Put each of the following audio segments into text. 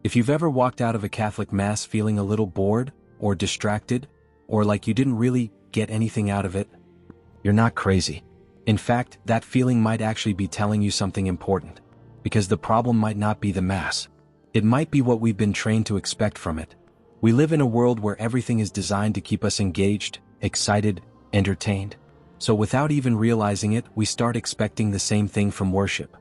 If you've ever walked out of a Catholic Mass feeling a little bored, or distracted, or like you didn't really get anything out of it, you're not crazy. In fact, that feeling might actually be telling you something important. Because the problem might not be the Mass. It might be what we've been trained to expect from it. We live in a world where everything is designed to keep us engaged, excited, entertained. So without even realizing it, we start expecting the same thing from worship.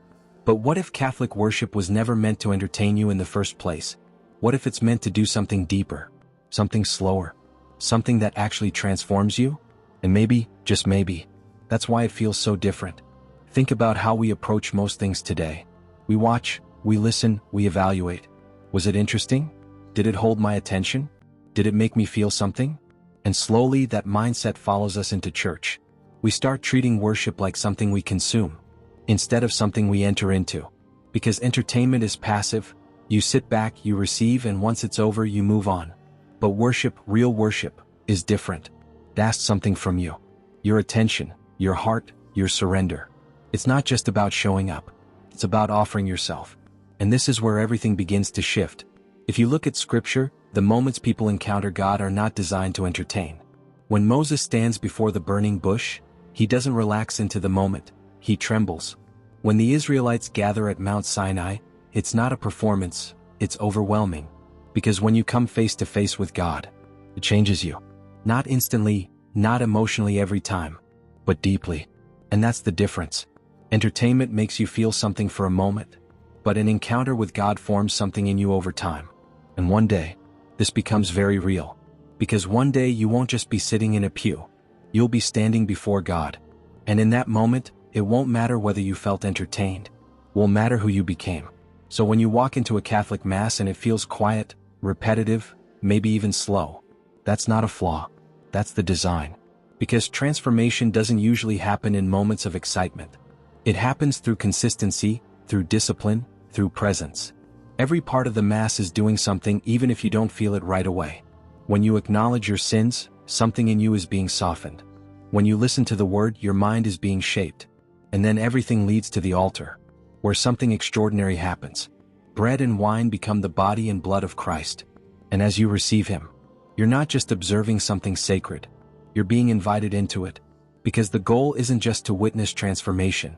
But what if Catholic worship was never meant to entertain you in the first place? What if it's meant to do something deeper, something slower, something that actually transforms you? And maybe, just maybe, that's why it feels so different. Think about how we approach most things today. We watch, we listen, we evaluate. Was it interesting? Did it hold my attention? Did it make me feel something? And slowly that mindset follows us into church. We start treating worship like something we consume, instead of something we enter into. Because entertainment is passive, you sit back, you receive, and once it's over, you move on. But worship, real worship, is different. It asks something from you. Your attention, your heart, your surrender. It's not just about showing up. It's about offering yourself. And this is where everything begins to shift. If you look at Scripture, the moments people encounter God are not designed to entertain. When Moses stands before the burning bush, he doesn't relax into the moment. He trembles. When the Israelites gather at Mount Sinai, it's not a performance, it's overwhelming. Because when you come face to face with God, it changes you. Not instantly, not emotionally every time, but deeply. And that's the difference. Entertainment makes you feel something for a moment, but an encounter with God forms something in you over time. And one day, this becomes very real. Because one day you won't just be sitting in a pew. You'll be standing before God. And in that moment, it won't matter whether you felt entertained. It will matter who you became. So when you walk into a Catholic Mass and it feels quiet, repetitive, maybe even slow, that's not a flaw. That's the design. Because transformation doesn't usually happen in moments of excitement. It happens through consistency, through discipline, through presence. Every part of the Mass is doing something even if you don't feel it right away. When you acknowledge your sins, something in you is being softened. When you listen to the Word, your mind is being shaped. And then everything leads to the altar, where something extraordinary happens. Bread and wine become the body and blood of Christ. And as you receive Him, you're not just observing something sacred. You're being invited into it. Because the goal isn't just to witness transformation,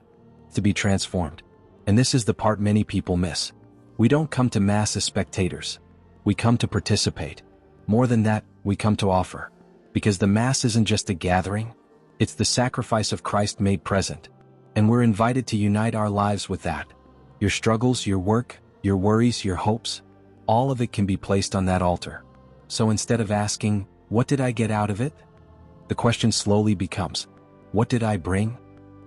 to be transformed. And this is the part many people miss. We don't come to Mass as spectators. We come to participate. More than that, we come to offer. Because the Mass isn't just a gathering, it's the sacrifice of Christ made present. And we're invited to unite our lives with that. Your struggles, your work, your worries, your hopes, all of it can be placed on that altar. So instead of asking, what did I get out of it? The question slowly becomes, what did I bring?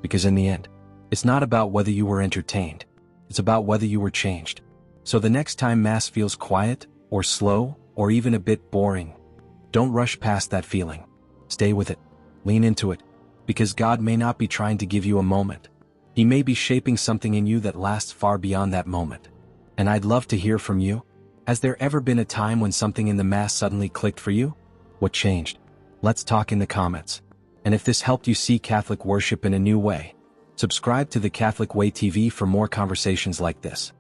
Because in the end, it's not about whether you were entertained. It's about whether you were changed. So the next time Mass feels quiet, or slow, or even a bit boring, don't rush past that feeling. Stay with it. Lean into it. Because God may not be trying to give you a moment. He may be shaping something in you that lasts far beyond that moment. And I'd love to hear from you. Has there ever been a time when something in the Mass suddenly clicked for you? What changed? Let's talk in the comments. And if this helped you see Catholic worship in a new way, subscribe to the Catholic Way TV for more conversations like this.